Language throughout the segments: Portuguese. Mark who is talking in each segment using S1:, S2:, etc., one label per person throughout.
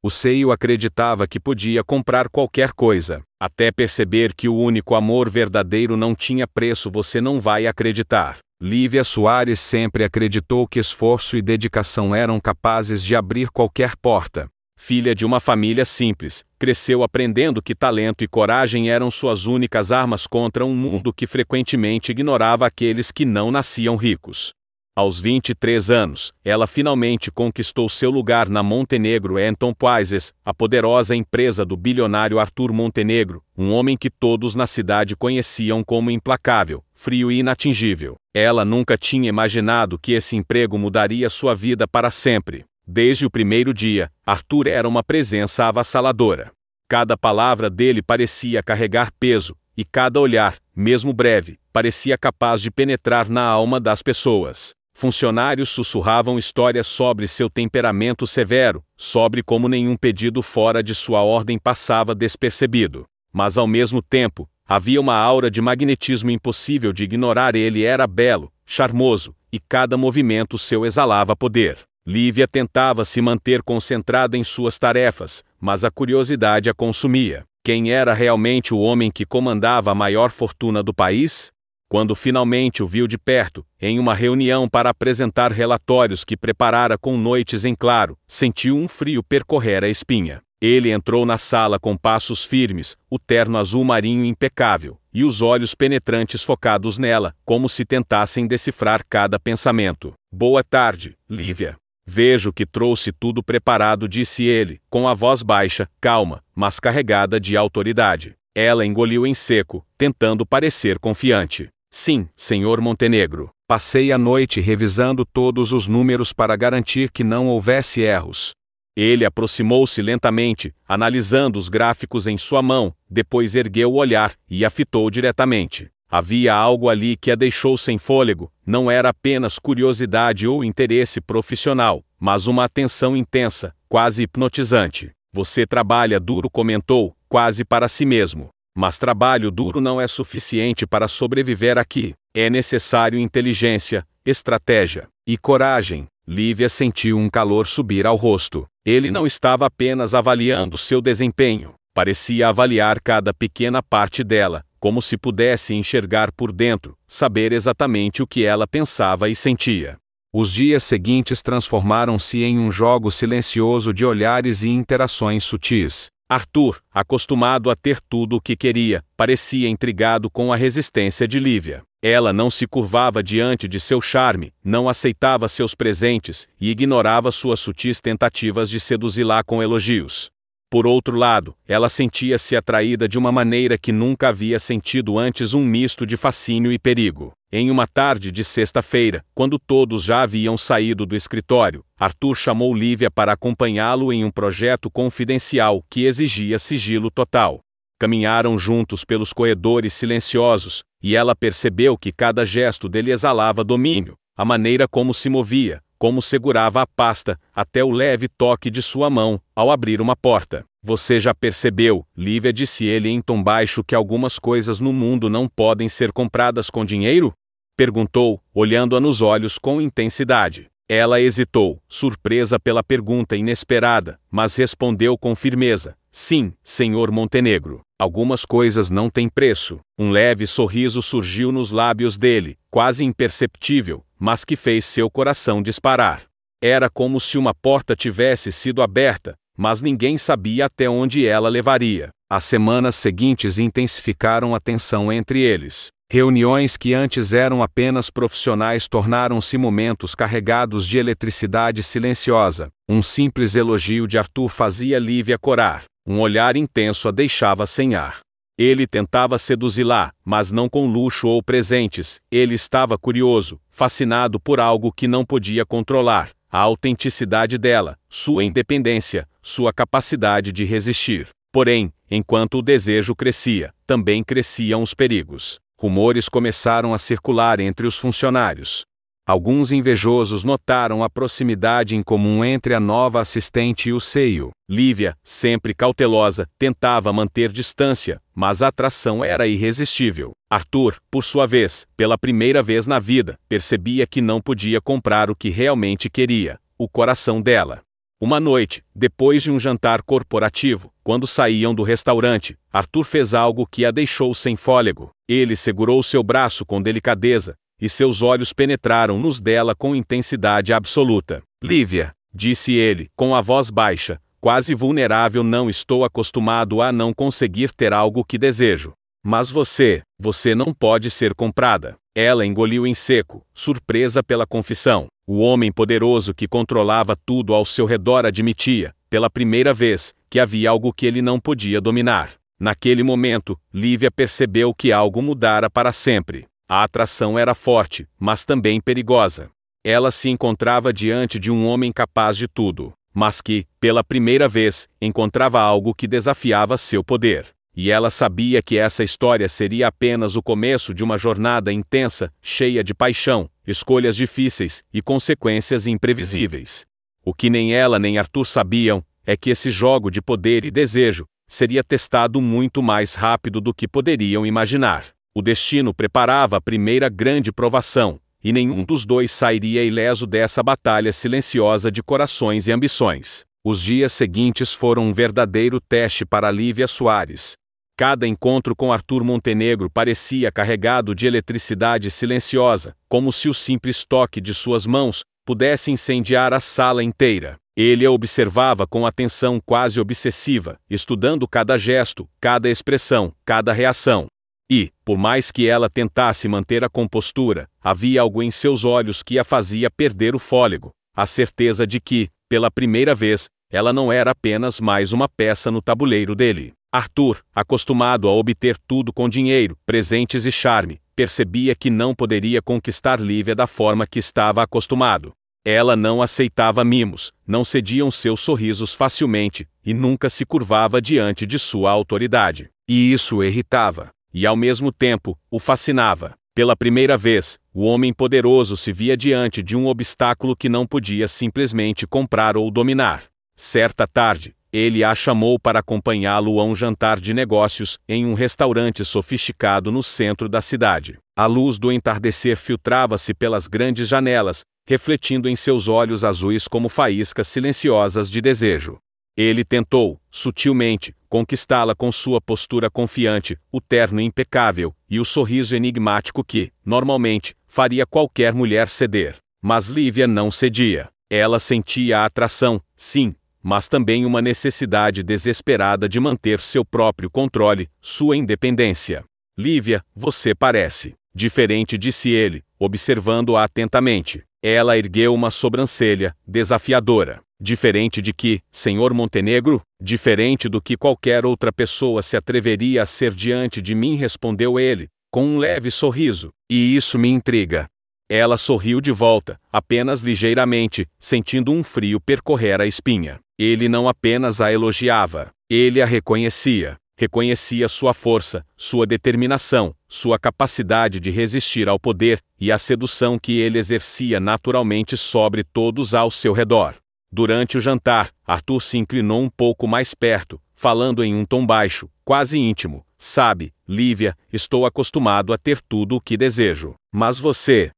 S1: O seio acreditava que podia comprar qualquer coisa. Até perceber que o único amor verdadeiro não tinha preço, você não vai acreditar. Lívia Soares sempre acreditou que esforço e dedicação eram capazes de abrir qualquer porta. Filha de uma família simples, cresceu aprendendo que talento e coragem eram suas únicas armas contra um mundo que frequentemente ignorava aqueles que não nasciam ricos. Aos 23 anos, ela finalmente conquistou seu lugar na Montenegro Enterprises, a poderosa empresa do bilionário Arthur Montenegro, um homem que todos na cidade conheciam como implacável, frio e inatingível. Ela nunca tinha imaginado que esse emprego mudaria sua vida para sempre. Desde o primeiro dia, Arthur era uma presença avassaladora. Cada palavra dele parecia carregar peso, e cada olhar, mesmo breve, parecia capaz de penetrar na alma das pessoas. Funcionários sussurravam histórias sobre seu temperamento severo, sobre como nenhum pedido fora de sua ordem passava despercebido. Mas ao mesmo tempo, havia uma aura de magnetismo impossível de ignorar. Ele era belo, charmoso, e cada movimento seu exalava poder. Lívia tentava se manter concentrada em suas tarefas, mas a curiosidade a consumia. Quem era realmente o homem que comandava a maior fortuna do país? Quando finalmente o viu de perto, em uma reunião para apresentar relatórios que preparara com noites em claro, sentiu um frio percorrer a espinha. Ele entrou na sala com passos firmes, o terno azul marinho impecável, e os olhos penetrantes focados nela, como se tentassem decifrar cada pensamento. "Boa tarde, Lívia. Vejo que trouxe tudo preparado", disse ele, com a voz baixa, calma, mas carregada de autoridade. Ela engoliu em seco, tentando parecer confiante. "Sim, senhor Montenegro. Passei a noite revisando todos os números para garantir que não houvesse erros." Ele aproximou-se lentamente, analisando os gráficos em sua mão, depois ergueu o olhar e a fitou diretamente. Havia algo ali que a deixou sem fôlego. Não era apenas curiosidade ou interesse profissional, mas uma atenção intensa, quase hipnotizante. "Você trabalha duro", comentou, quase para si mesmo. "Mas trabalho duro não é suficiente para sobreviver aqui. É necessário inteligência, estratégia e coragem." Lívia sentiu um calor subir ao rosto. Ele não estava apenas avaliando seu desempenho. Parecia avaliar cada pequena parte dela, como se pudesse enxergar por dentro, saber exatamente o que ela pensava e sentia. Os dias seguintes transformaram-se em um jogo silencioso de olhares e interações sutis. Arthur, acostumado a ter tudo o que queria, parecia intrigado com a resistência de Lívia. Ela não se curvava diante de seu charme, não aceitava seus presentes e ignorava suas sutis tentativas de seduzi-la com elogios. Por outro lado, ela sentia-se atraída de uma maneira que nunca havia sentido antes, um misto de fascínio e perigo. Em uma tarde de sexta-feira, quando todos já haviam saído do escritório, Arthur chamou Lívia para acompanhá-lo em um projeto confidencial que exigia sigilo total. Caminharam juntos pelos corredores silenciosos, e ela percebeu que cada gesto dele exalava domínio, a maneira como se movia, como segurava a pasta, até o leve toque de sua mão, ao abrir uma porta. "Você já percebeu", Lívia disse ele em tom baixo, "que algumas coisas no mundo não podem ser compradas com dinheiro?" Perguntou, olhando-a nos olhos com intensidade. Ela hesitou, surpresa pela pergunta inesperada, mas respondeu com firmeza: "Sim, senhor Montenegro. Algumas coisas não têm preço." Um leve sorriso surgiu nos lábios dele, quase imperceptível, mas que fez seu coração disparar. Era como se uma porta tivesse sido aberta, mas ninguém sabia até onde ela levaria. As semanas seguintes intensificaram a tensão entre eles. Reuniões que antes eram apenas profissionais tornaram-se momentos carregados de eletricidade silenciosa. Um simples elogio de Arthur fazia Lívia corar. Um olhar intenso a deixava sem ar. Ele tentava seduzi-la, mas não com luxo ou presentes. Ele estava curioso, fascinado por algo que não podia controlar: a autenticidade dela, sua independência, sua capacidade de resistir. Porém, enquanto o desejo crescia, também cresciam os perigos. Rumores começaram a circular entre os funcionários. Alguns invejosos notaram a proximidade em comum entre a nova assistente e o seio. Lívia, sempre cautelosa, tentava manter distância, mas a atração era irresistível. Arthur, por sua vez, pela primeira vez na vida, percebia que não podia comprar o que realmente queria: o coração dela. Uma noite, depois de um jantar corporativo, quando saíam do restaurante, Arthur fez algo que a deixou sem fôlego. Ele segurou seu braço com delicadeza, e seus olhos penetraram nos dela com intensidade absoluta. Lívia, disse ele, com a voz baixa, quase vulnerável, não estou acostumado a não conseguir ter algo que desejo. Mas você não pode ser comprada. Ela engoliu em seco, surpresa pela confissão. O homem poderoso que controlava tudo ao seu redor admitia, pela primeira vez, que havia algo que ele não podia dominar. Naquele momento, Lívia percebeu que algo mudara para sempre. A atração era forte, mas também perigosa. Ela se encontrava diante de um homem capaz de tudo, mas que, pela primeira vez, encontrava algo que desafiava seu poder. E ela sabia que essa história seria apenas o começo de uma jornada intensa, cheia de paixão, escolhas difíceis e consequências imprevisíveis. O que nem ela nem Arthur sabiam é que esse jogo de poder e desejo seria testado muito mais rápido do que poderiam imaginar. O destino preparava a primeira grande provação, e nenhum dos dois sairia ileso dessa batalha silenciosa de corações e ambições. Os dias seguintes foram um verdadeiro teste para Lívia Soares. Cada encontro com Arthur Montenegro parecia carregado de eletricidade silenciosa, como se o simples toque de suas mãos pudesse incendiar a sala inteira. Ele a observava com atenção quase obsessiva, estudando cada gesto, cada expressão, cada reação. E, por mais que ela tentasse manter a compostura, havia algo em seus olhos que a fazia perder o fôlego, a certeza de que, pela primeira vez, ela não era apenas mais uma peça no tabuleiro dele. Arthur, acostumado a obter tudo com dinheiro, presentes e charme, percebia que não poderia conquistar Lívia da forma que estava acostumado. Ela não aceitava mimos, não cediam seus sorrisos facilmente, e nunca se curvava diante de sua autoridade. E isso o irritava, e ao mesmo tempo, o fascinava. Pela primeira vez, o homem poderoso se via diante de um obstáculo que não podia simplesmente comprar ou dominar. Certa tarde, ele a chamou para acompanhá-lo a um jantar de negócios em um restaurante sofisticado no centro da cidade. A luz do entardecer filtrava-se pelas grandes janelas, refletindo em seus olhos azuis como faíscas silenciosas de desejo. Ele tentou, sutilmente, conquistá-la com sua postura confiante, o terno impecável e o sorriso enigmático que, normalmente, faria qualquer mulher ceder. Mas Lívia não cedia. Ela sentia a atração, sim, mas também uma necessidade desesperada de manter seu próprio controle, sua independência. Lívia, você parece diferente, disse ele, observando-a atentamente. Ela ergueu uma sobrancelha, desafiadora. Diferente de que, Sr. Montenegro? Diferente do que qualquer outra pessoa se atreveria a ser diante de mim, respondeu ele, com um leve sorriso. E isso me intriga. Ela sorriu de volta, apenas ligeiramente, sentindo um frio percorrer a espinha. Ele não apenas a elogiava, ele a reconhecia. Reconhecia sua força, sua determinação, sua capacidade de resistir ao poder e à sedução que ele exercia naturalmente sobre todos ao seu redor. Durante o jantar, Arthur se inclinou um pouco mais perto, falando em um tom baixo, quase íntimo. Sabe, Lívia, estou acostumado a ter tudo o que desejo. Mas você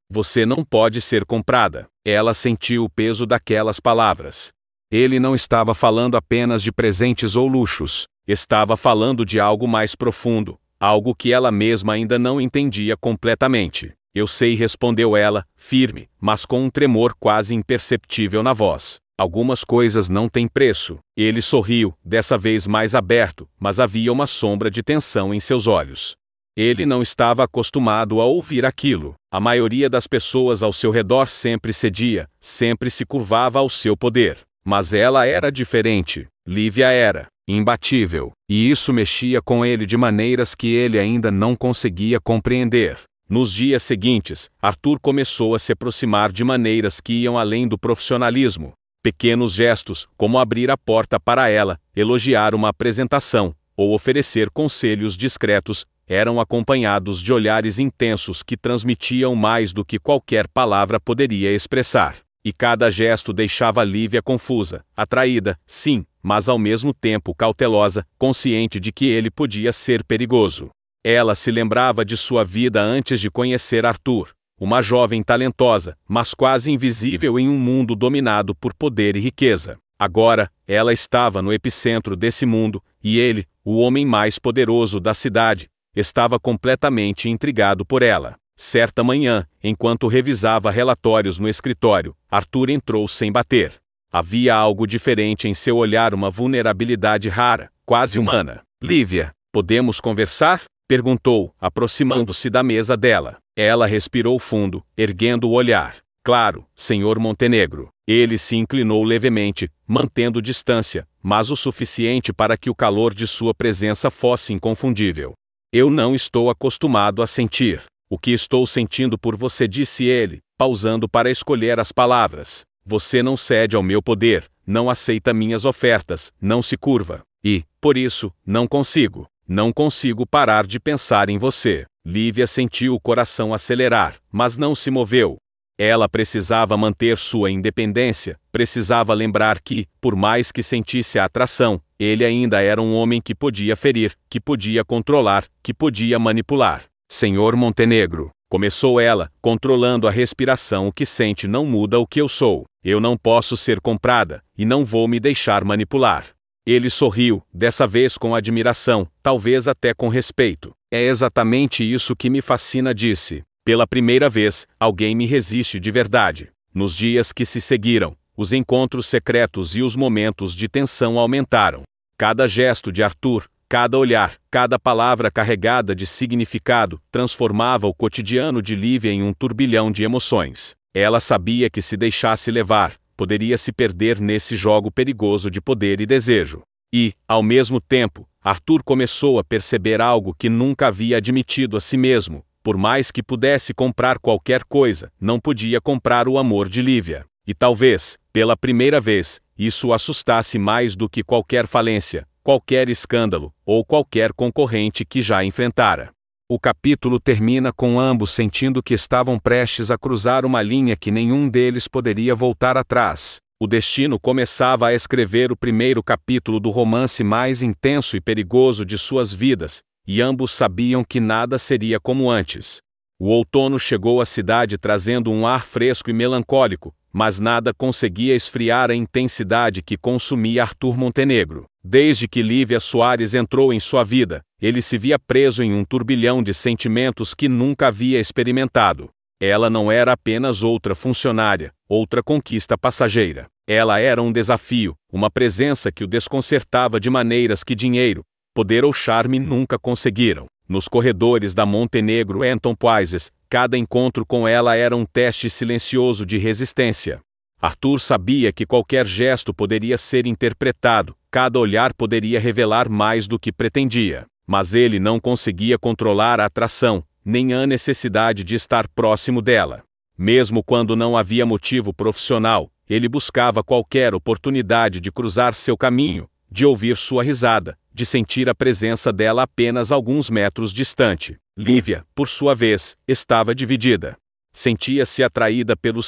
S1: não pode ser comprada. Ela sentiu o peso daquelas palavras. Ele não estava falando apenas de presentes ou luxos. Estava falando de algo mais profundo, algo que ela mesma ainda não entendia completamente. Eu sei, respondeu ela, firme, mas com um tremor quase imperceptível na voz. Algumas coisas não têm preço. Ele sorriu, dessa vez mais aberto, mas havia uma sombra de tensão em seus olhos. Ele não estava acostumado a ouvir aquilo. A maioria das pessoas ao seu redor sempre cedia, sempre se curvava ao seu poder. Mas ela era diferente. Lívia era imbatível, e isso mexia com ele de maneiras que ele ainda não conseguia compreender. Nos dias seguintes, Arthur começou a se aproximar de maneiras que iam além do profissionalismo. Pequenos gestos, como abrir a porta para ela, elogiar uma apresentação, ou oferecer conselhos discretos, eram acompanhados de olhares intensos que transmitiam mais do que qualquer palavra poderia expressar. E cada gesto deixava Lívia confusa, atraída, sim, mas ao mesmo tempo cautelosa, consciente de que ele podia ser perigoso. Ela se lembrava de sua vida antes de conhecer Arthur, uma jovem talentosa, mas quase invisível em um mundo dominado por poder e riqueza. Agora, ela estava no epicentro desse mundo, e ele, o homem mais poderoso da cidade, estava completamente intrigado por ela. Certa manhã, enquanto revisava relatórios no escritório, Arthur entrou sem bater. Havia algo diferente em seu olhar, uma vulnerabilidade rara, quase humana. Lívia, podemos conversar? Perguntou, aproximando-se da mesa dela. Ela respirou fundo, erguendo o olhar. Claro, Sr. Montenegro. Ele se inclinou levemente, mantendo distância, mas o suficiente para que o calor de sua presença fosse inconfundível. Eu não estou acostumado a sentir o que estou sentindo por você, disse ele, pausando para escolher as palavras. Você não cede ao meu poder, não aceita minhas ofertas, não se curva. E, por isso, não consigo parar de pensar em você. Lívia sentiu o coração acelerar, mas não se moveu. Ela precisava manter sua independência, precisava lembrar que, por mais que sentisse a atração, ele ainda era um homem que podia ferir, que podia controlar, que podia manipular. Senhor Montenegro, começou ela, controlando a respiração. O que sente não muda o que eu sou. Eu não posso ser comprada, e não vou me deixar manipular. Ele sorriu, dessa vez com admiração, talvez até com respeito. É exatamente isso que me fascina, disse. Pela primeira vez, alguém me resiste de verdade. Nos dias que se seguiram, os encontros secretos e os momentos de tensão aumentaram. Cada gesto de Arthur, cada olhar, cada palavra carregada de significado, transformava o cotidiano de Lívia em um turbilhão de emoções. Ela sabia que se deixasse levar, poderia se perder nesse jogo perigoso de poder e desejo. E, ao mesmo tempo, Arthur começou a perceber algo que nunca havia admitido a si mesmo. Por mais que pudesse comprar qualquer coisa, não podia comprar o amor de Lívia. E talvez, pela primeira vez, isso o assustasse mais do que qualquer falência, qualquer escândalo, ou qualquer concorrente que já enfrentara. O capítulo termina com ambos sentindo que estavam prestes a cruzar uma linha que nenhum deles poderia voltar atrás. O destino começava a escrever o primeiro capítulo do romance mais intenso e perigoso de suas vidas, e ambos sabiam que nada seria como antes. O outono chegou à cidade trazendo um ar fresco e melancólico, mas nada conseguia esfriar a intensidade que consumia Arthur Montenegro. Desde que Lívia Soares entrou em sua vida, ele se via preso em um turbilhão de sentimentos que nunca havia experimentado. Ela não era apenas outra funcionária, outra conquista passageira. Ela era um desafio, uma presença que o desconcertava de maneiras que dinheiro, poder ou charme nunca conseguiram. Nos corredores da Montenegro Enterprises, cada encontro com ela era um teste silencioso de resistência. Arthur sabia que qualquer gesto poderia ser interpretado, cada olhar poderia revelar mais do que pretendia. Mas ele não conseguia controlar a atração, nem a necessidade de estar próximo dela. Mesmo quando não havia motivo profissional, ele buscava qualquer oportunidade de cruzar seu caminho, de ouvir sua risada, de sentir a presença dela apenas alguns metros distante. Lívia, por sua vez, estava dividida. Sentia-se atraída pelo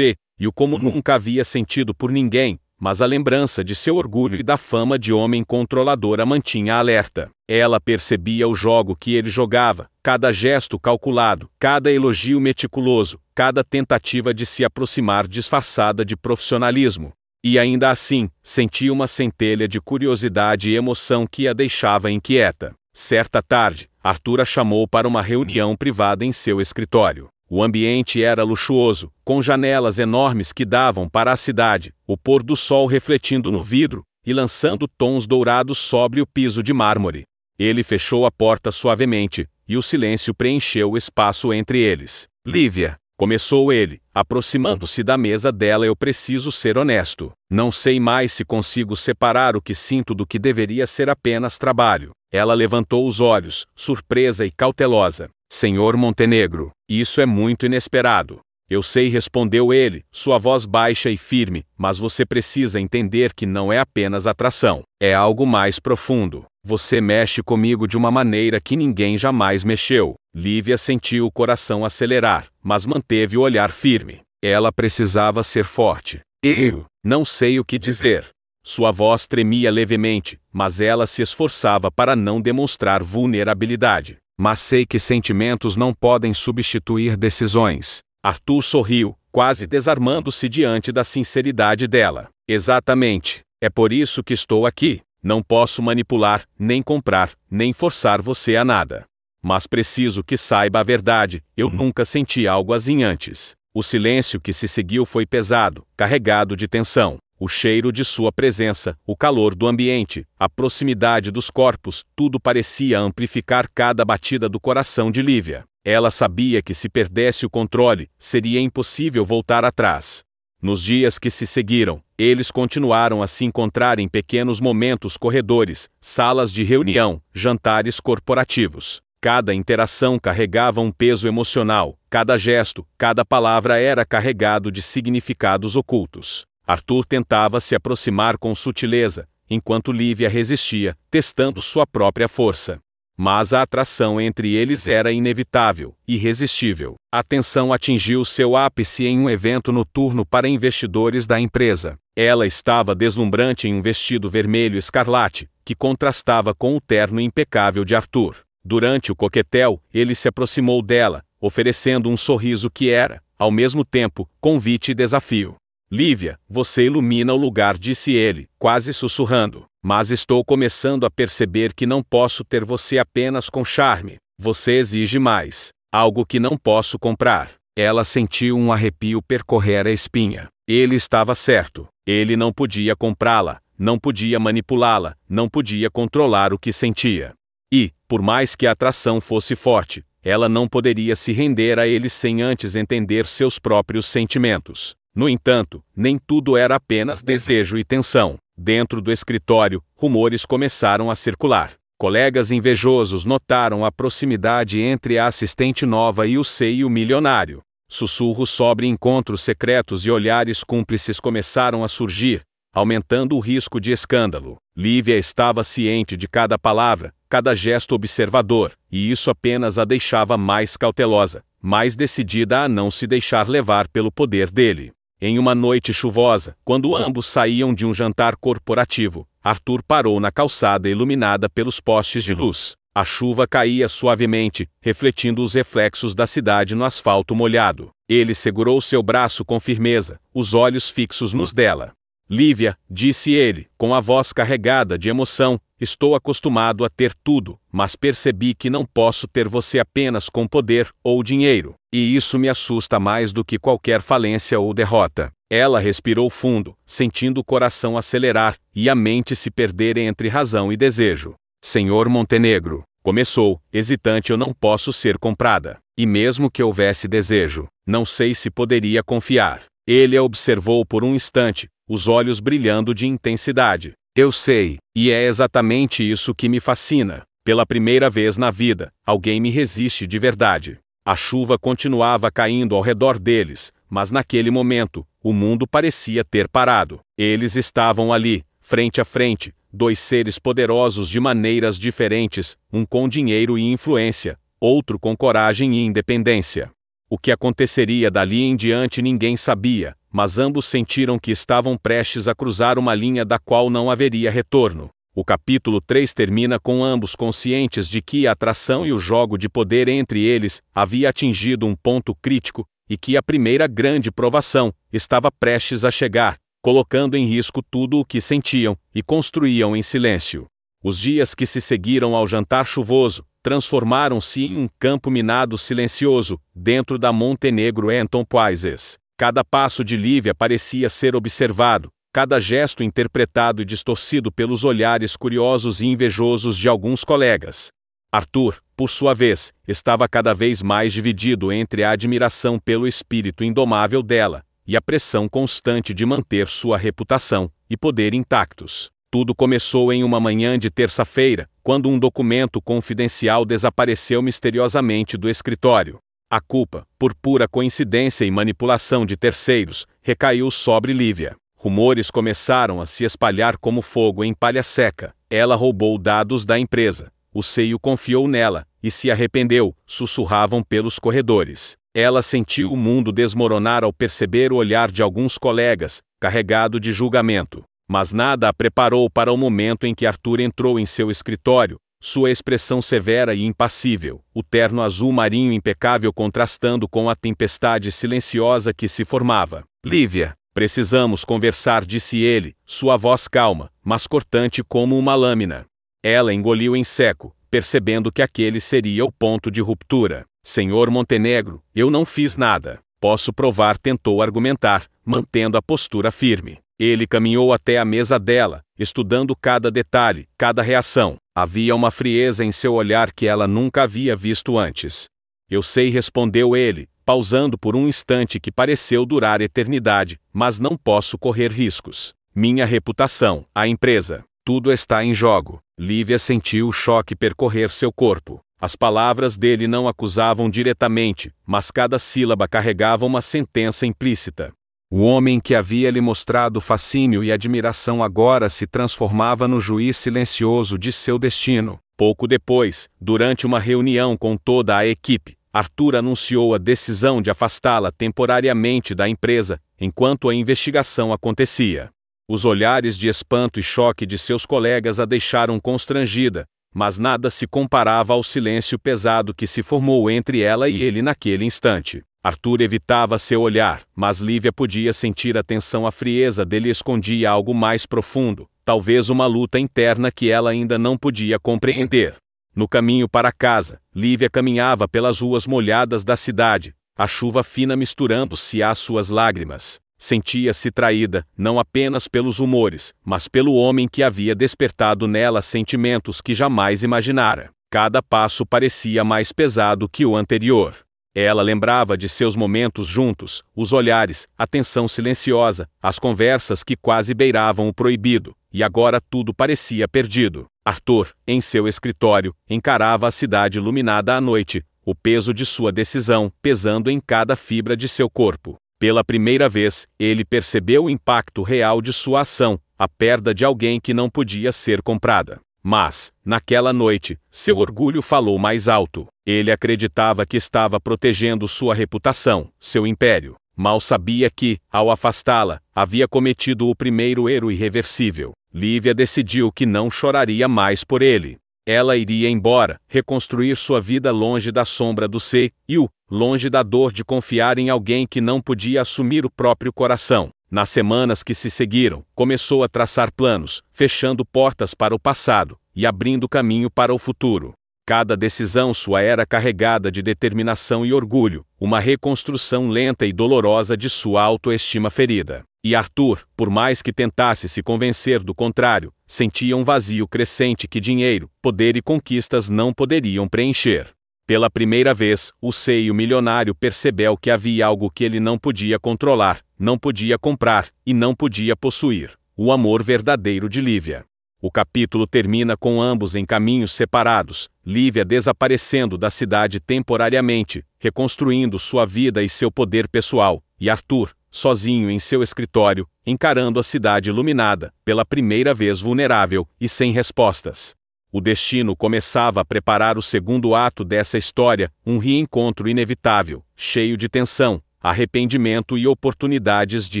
S1: e-o como nunca havia sentido por ninguém, mas a lembrança de seu orgulho e da fama de homem controlador a mantinha alerta. Ela percebia o jogo que ele jogava, cada gesto calculado, cada elogio meticuloso, cada tentativa de se aproximar disfarçada de profissionalismo. E ainda assim, sentia uma centelha de curiosidade e emoção que a deixava inquieta. Certa tarde, Arthur a chamou para uma reunião privada em seu escritório. O ambiente era luxuoso, com janelas enormes que davam para a cidade, o pôr do sol refletindo no vidro e lançando tons dourados sobre o piso de mármore. Ele fechou a porta suavemente, e o silêncio preencheu o espaço entre eles. Lívia, começou ele, aproximando-se da mesa dela. Eu preciso ser honesto. Não sei mais se consigo separar o que sinto do que deveria ser apenas trabalho. Ela levantou os olhos, surpresa e cautelosa. Senhor Montenegro, isso é muito inesperado. Eu sei, respondeu ele, sua voz baixa e firme, mas você precisa entender que não é apenas atração. É algo mais profundo. Você mexe comigo de uma maneira que ninguém jamais mexeu. Lívia sentiu o coração acelerar, mas manteve o olhar firme. Ela precisava ser forte. Eu não sei o que dizer. Sua voz tremia levemente, mas ela se esforçava para não demonstrar vulnerabilidade. Mas sei que sentimentos não podem substituir decisões. Arthur sorriu, quase desarmando-se diante da sinceridade dela. Exatamente. É por isso que estou aqui. Não posso manipular, nem comprar, nem forçar você a nada. Mas preciso que saiba a verdade, eu nunca senti algo assim antes. O silêncio que se seguiu foi pesado, carregado de tensão. O cheiro de sua presença, o calor do ambiente, a proximidade dos corpos, tudo parecia amplificar cada batida do coração de Lívia. Ela sabia que se perdesse o controle, seria impossível voltar atrás. Nos dias que se seguiram, eles continuaram a se encontrar em pequenos momentos, corredores, salas de reunião, jantares corporativos. Cada interação carregava um peso emocional, cada gesto, cada palavra era carregado de significados ocultos. Arthur tentava se aproximar com sutileza, enquanto Lívia resistia, testando sua própria força. Mas a atração entre eles era inevitável, irresistível. A tensão atingiu seu ápice em um evento noturno para investidores da empresa. Ela estava deslumbrante em um vestido vermelho escarlate, que contrastava com o terno impecável de Arthur. Durante o coquetel, ele se aproximou dela, oferecendo um sorriso que era, ao mesmo tempo, convite e desafio. Lívia, você ilumina o lugar, disse ele, quase sussurrando. Mas estou começando a perceber que não posso ter você apenas com charme. Você exige mais. Algo que não posso comprar. Ela sentiu um arrepio percorrer a espinha. Ele estava certo. Ele não podia comprá-la, não podia manipulá-la, não podia controlar o que sentia. E, por mais que a atração fosse forte, ela não poderia se render a ele sem antes entender seus próprios sentimentos. No entanto, nem tudo era apenas desejo e tensão. Dentro do escritório, rumores começaram a circular. Colegas invejosos notaram a proximidade entre a assistente nova e o seio milionário. Sussurros sobre encontros secretos e olhares cúmplices começaram a surgir, aumentando o risco de escândalo. Lívia estava ciente de cada palavra, cada gesto observador, e isso apenas a deixava mais cautelosa, mais decidida a não se deixar levar pelo poder dele. Em uma noite chuvosa, quando ambos saíam de um jantar corporativo, Arthur parou na calçada iluminada pelos postes de luz. A chuva caía suavemente, refletindo os reflexos da cidade no asfalto molhado. Ele segurou seu braço com firmeza, os olhos fixos nos dela. Lívia, disse ele, com a voz carregada de emoção, estou acostumado a ter tudo, mas percebi que não posso ter você apenas com poder ou dinheiro. E isso me assusta mais do que qualquer falência ou derrota. Ela respirou fundo, sentindo o coração acelerar e a mente se perder entre razão e desejo. Senhor Montenegro, começou, hesitante, eu não posso ser comprada. E mesmo que houvesse desejo, não sei se poderia confiar. Ele a observou por um instante, os olhos brilhando de intensidade. Eu sei, e é exatamente isso que me fascina. Pela primeira vez na vida, alguém me resiste de verdade. A chuva continuava caindo ao redor deles, mas naquele momento, o mundo parecia ter parado. Eles estavam ali, frente a frente, dois seres poderosos de maneiras diferentes, um com dinheiro e influência, outro com coragem e independência. O que aconteceria dali em diante ninguém sabia, mas ambos sentiram que estavam prestes a cruzar uma linha da qual não haveria retorno. O capítulo 3 termina com ambos conscientes de que a atração e o jogo de poder entre eles havia atingido um ponto crítico, e que a primeira grande provação estava prestes a chegar, colocando em risco tudo o que sentiam e construíam em silêncio. Os dias que se seguiram ao jantar chuvoso transformaram-se em um campo minado silencioso, dentro da Montenegro Enterprises. Cada passo de Lívia parecia ser observado, cada gesto interpretado e distorcido pelos olhares curiosos e invejosos de alguns colegas. Arthur, por sua vez, estava cada vez mais dividido entre a admiração pelo espírito indomável dela e a pressão constante de manter sua reputação e poder intactos. Tudo começou em uma manhã de terça-feira, quando um documento confidencial desapareceu misteriosamente do escritório. A culpa, por pura coincidência e manipulação de terceiros, recaiu sobre Lívia. Rumores começaram a se espalhar como fogo em palha seca. Ela roubou dados da empresa. O seio confiou nela, e se arrependeu, sussurravam pelos corredores. Ela sentiu o mundo desmoronar ao perceber o olhar de alguns colegas, carregado de julgamento. Mas nada a preparou para o momento em que Arthur entrou em seu escritório, sua expressão severa e impassível, o terno azul marinho impecável contrastando com a tempestade silenciosa que se formava. Lívia, Precisamos conversar, disse ele, sua voz calma, mas cortante como uma lâmina. Ela engoliu em seco, percebendo que aquele seria o ponto de ruptura. Senhor Montenegro, eu não fiz nada. Posso provar, tentou argumentar, mantendo a postura firme. Ele caminhou até a mesa dela, estudando cada detalhe, cada reação. Havia uma frieza em seu olhar que ela nunca havia visto antes. Eu sei, respondeu ele, pausando por um instante que pareceu durar eternidade, mas não posso correr riscos. Minha reputação, a empresa, tudo está em jogo. Lívia sentiu o choque percorrer seu corpo. As palavras dele não acusavam diretamente, mas cada sílaba carregava uma sentença implícita. O homem que havia lhe mostrado fascínio e admiração agora se transformava no juiz silencioso de seu destino. Pouco depois, durante uma reunião com toda a equipe, Arthur anunciou a decisão de afastá-la temporariamente da empresa, enquanto a investigação acontecia. Os olhares de espanto e choque de seus colegas a deixaram constrangida, mas nada se comparava ao silêncio pesado que se formou entre ela e ele naquele instante. Arthur evitava seu olhar, mas Lívia podia sentir a tensão. A frieza dele escondia algo mais profundo, talvez uma luta interna que ela ainda não podia compreender. No caminho para casa, Lívia caminhava pelas ruas molhadas da cidade, a chuva fina misturando-se às suas lágrimas. Sentia-se traída, não apenas pelos rumores, mas pelo homem que havia despertado nela sentimentos que jamais imaginara. Cada passo parecia mais pesado que o anterior. Ela lembrava de seus momentos juntos, os olhares, a tensão silenciosa, as conversas que quase beiravam o proibido, e agora tudo parecia perdido. Arthur, em seu escritório, encarava a cidade iluminada à noite, o peso de sua decisão pesando em cada fibra de seu corpo. Pela primeira vez, ele percebeu o impacto real de sua ação, a perda de alguém que não podia ser comprada. Mas, naquela noite, seu orgulho falou mais alto. Ele acreditava que estava protegendo sua reputação, seu império. Mal sabia que, ao afastá-la, havia cometido o primeiro erro irreversível. Lívia decidiu que não choraria mais por ele. Ela iria embora, reconstruir sua vida longe da sombra do C.I.U., longe da dor de confiar em alguém que não podia assumir o próprio coração. Nas semanas que se seguiram, começou a traçar planos, fechando portas para o passado e abrindo caminho para o futuro. Cada decisão sua era carregada de determinação e orgulho, uma reconstrução lenta e dolorosa de sua autoestima ferida. E Arthur, por mais que tentasse se convencer do contrário, sentia um vazio crescente que dinheiro, poder e conquistas não poderiam preencher. Pela primeira vez, o seio milionário percebeu que havia algo que ele não podia controlar, não podia comprar e não podia possuir: o amor verdadeiro de Lívia. O capítulo termina com ambos em caminhos separados, Lívia desaparecendo da cidade temporariamente, reconstruindo sua vida e seu poder pessoal, e Arthur, sozinho em seu escritório, encarando a cidade iluminada, pela primeira vez vulnerável e sem respostas. O destino começava a preparar o segundo ato dessa história, um reencontro inevitável, cheio de tensão, arrependimento e oportunidades de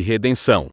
S1: redenção.